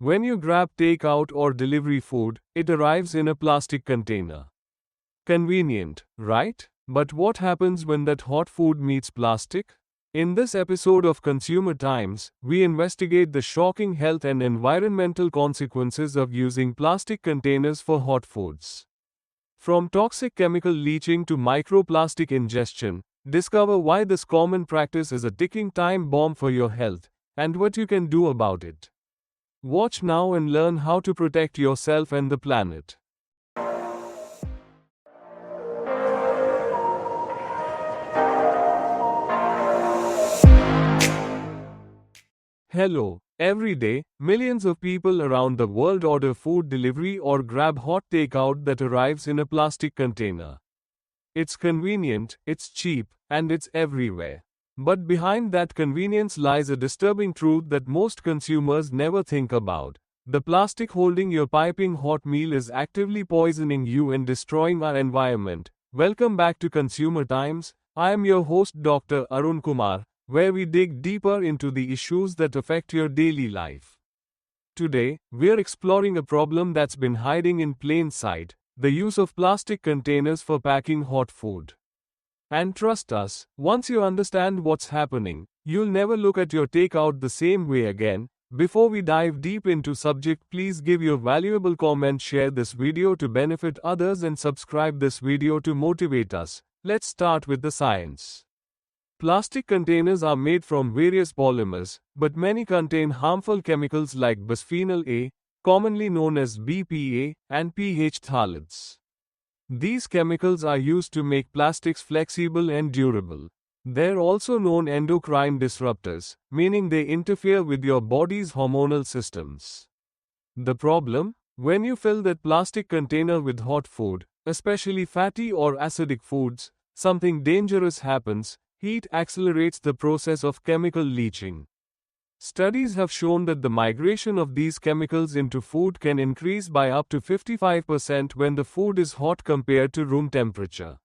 When you grab takeout or delivery food, it arrives in a plastic container. Convenient, right? But what happens when that hot food meets plastic? In this episode of Consumer Times, we investigate the shocking health and environmental consequences of using plastic containers for hot foods. From toxic chemical leaching to microplastic ingestion, discover why this common practice is a ticking time bomb for your health, and what you can do about it. Watch now and learn how to protect yourself and the planet. Hello. Every day, millions of people around the world order food delivery or grab hot takeout that arrives in a plastic container. It's convenient, it's cheap, and it's everywhere. But behind that convenience lies a disturbing truth that most consumers never think about. The plastic holding your piping hot meal is actively poisoning you and destroying our environment. Welcome back to Consumer Times. I am your host Dr. Arun Kumar, where we dig deeper into the issues that affect your daily life. Today, we're exploring a problem that's been hiding in plain sight: the use of plastic containers for packing hot food. And trust us, once you understand what's happening, you'll never look at your takeout the same way again. Before we dive deep into subject, please give your valuable comment, share this video to benefit others, and subscribe this video to motivate us. Let's start with the science. Plastic containers are made from various polymers, but many contain harmful chemicals like bisphenol A, commonly known as BPA, and pH phthalates. These chemicals are used to make plastics flexible and durable. They're also known endocrine disruptors, meaning they interfere with your body's hormonal systems. The problem? When you fill that plastic container with hot food, especially fatty or acidic foods, something dangerous happens. Heat accelerates the process of chemical leaching. Studies have shown that the migration of these chemicals into food can increase by up to 55% when the food is hot compared to room temperature.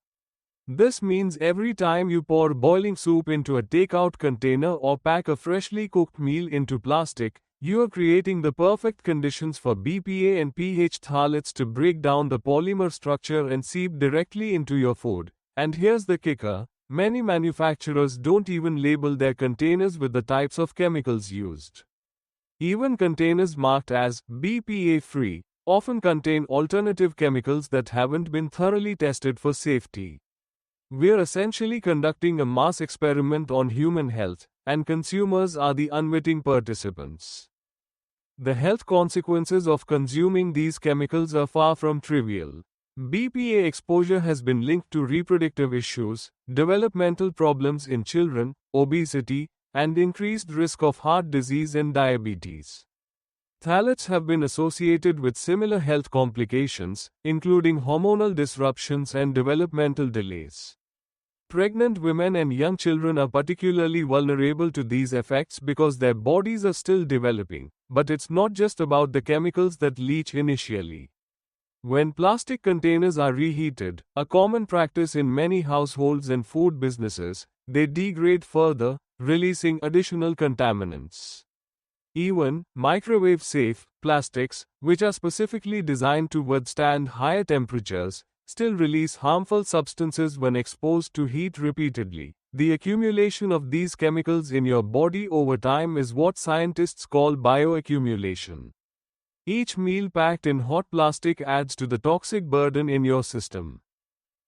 This means every time you pour boiling soup into a takeout container or pack a freshly cooked meal into plastic, you are creating the perfect conditions for BPA and pH phthalates to break down the polymer structure and seep directly into your food. And here's the kicker: many manufacturers don't even label their containers with the types of chemicals used. Even containers marked as BPA-free often contain alternative chemicals that haven't been thoroughly tested for safety. We're essentially conducting a mass experiment on human health, and consumers are the unwitting participants. The health consequences of consuming these chemicals are far from trivial. BPA exposure has been linked to reproductive issues, developmental problems in children, obesity, and increased risk of heart disease and diabetes. Phthalates have been associated with similar health complications, including hormonal disruptions and developmental delays. Pregnant women and young children are particularly vulnerable to these effects because their bodies are still developing. But it's not just about the chemicals that leach initially. When plastic containers are reheated, a common practice in many households and food businesses, they degrade further, releasing additional contaminants. Even microwave-safe plastics, which are specifically designed to withstand higher temperatures, still release harmful substances when exposed to heat repeatedly. The accumulation of these chemicals in your body over time is what scientists call bioaccumulation. Each meal packed in hot plastic adds to the toxic burden in your system.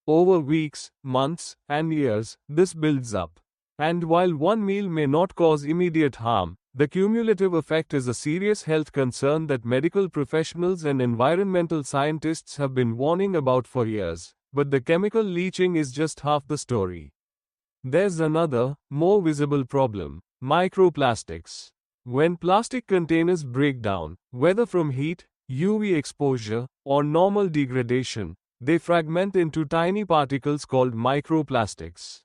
Over weeks, months, and years, this builds up. And while one meal may not cause immediate harm, the cumulative effect is a serious health concern that medical professionals and environmental scientists have been warning about for years. But the chemical leaching is just half the story. There's another, more visible problem: microplastics. When plastic containers break down, whether from heat, UV exposure, or normal degradation, they fragment into tiny particles called microplastics.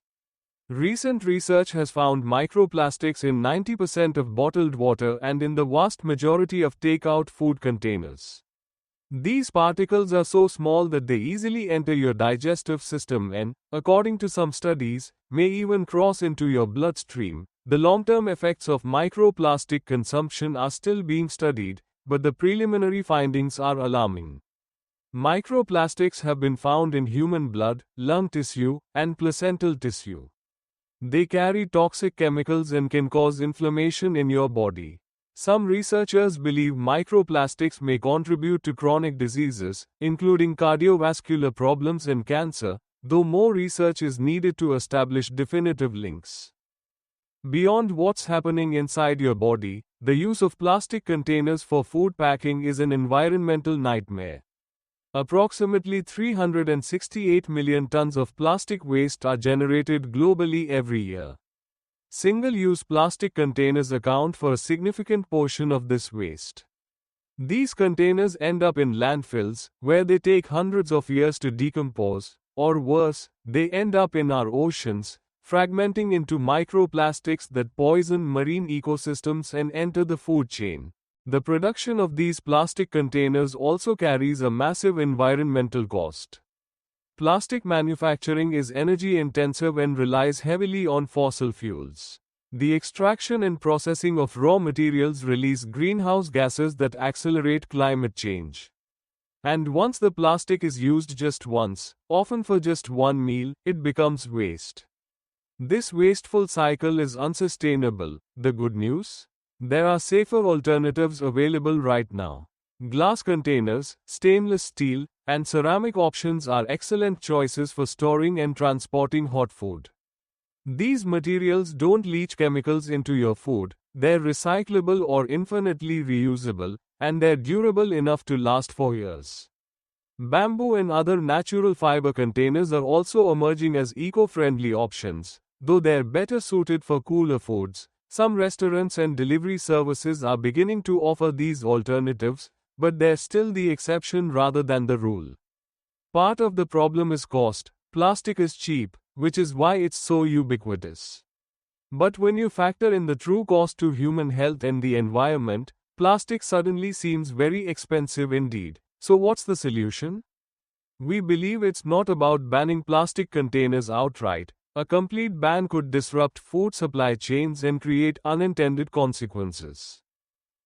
Recent research has found microplastics in 90% of bottled water and in the vast majority of takeout food containers. These particles are so small that they easily enter your digestive system and, according to some studies, may even cross into your bloodstream. The long-term effects of microplastic consumption are still being studied, but the preliminary findings are alarming. Microplastics have been found in human blood, lung tissue, and placental tissue. They carry toxic chemicals and can cause inflammation in your body. Some researchers believe microplastics may contribute to chronic diseases, including cardiovascular problems and cancer, though more research is needed to establish definitive links. Beyond what's happening inside your body, the use of plastic containers for food packing is an environmental nightmare. Approximately 368 million tons of plastic waste are generated globally every year. Single-use plastic containers account for a significant portion of this waste. These containers end up in landfills, where they take hundreds of years to decompose, or worse, they end up in our oceans, fragmenting into microplastics that poison marine ecosystems and enter the food chain. The production of these plastic containers also carries a massive environmental cost. Plastic manufacturing is energy-intensive and relies heavily on fossil fuels. The extraction and processing of raw materials release greenhouse gases that accelerate climate change. And once the plastic is used just once, often for just one meal, it becomes waste. This wasteful cycle is unsustainable. The good news? There are safer alternatives available right now. Glass containers, stainless steel, and ceramic options are excellent choices for storing and transporting hot food. These materials don't leach chemicals into your food, they're recyclable or infinitely reusable, and they're durable enough to last for years. Bamboo and other natural fiber containers are also emerging as eco-friendly options, though they're better suited for cooler foods. Some restaurants and delivery services are beginning to offer these alternatives, but they're still the exception rather than the rule. Part of the problem is cost. Plastic is cheap, which is why it's so ubiquitous. But when you factor in the true cost to human health and the environment, plastic suddenly seems very expensive indeed. So what's the solution? We believe it's not about banning plastic containers outright. A complete ban could disrupt food supply chains and create unintended consequences.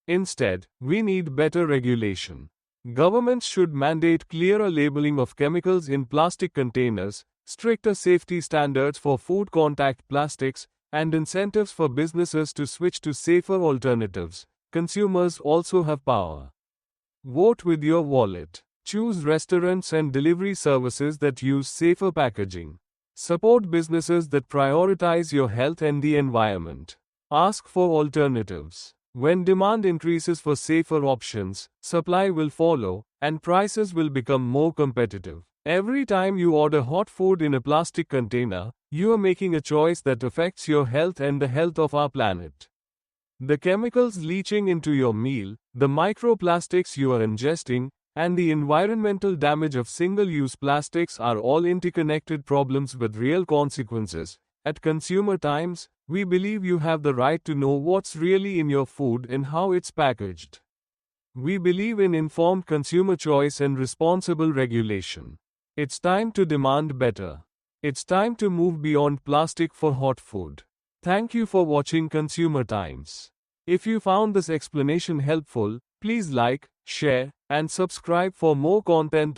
Instead, we need better regulation. Governments should mandate clearer labeling of chemicals in plastic containers, stricter safety standards for food contact plastics, and incentives for businesses to switch to safer alternatives. Consumers also have power. Vote with your wallet. Choose restaurants and delivery services that use safer packaging. Support businesses that prioritize your health and the environment. Ask for alternatives. When demand increases for safer options, supply will follow, and prices will become more competitive. Every time you order hot food in a plastic container, you are making a choice that affects your health and the health of our planet. The chemicals leaching into your meal, the microplastics you are ingesting, and the environmental damage of single-use plastics are all interconnected problems with real consequences. At Consumer Times, we believe you have the right to know what's really in your food and how it's packaged. We believe in informed consumer choice and responsible regulation. It's time to demand better. It's time to move beyond plastic for hot food. Thank you for watching Consumer Times. If you found this explanation helpful, please like, share, and subscribe for more content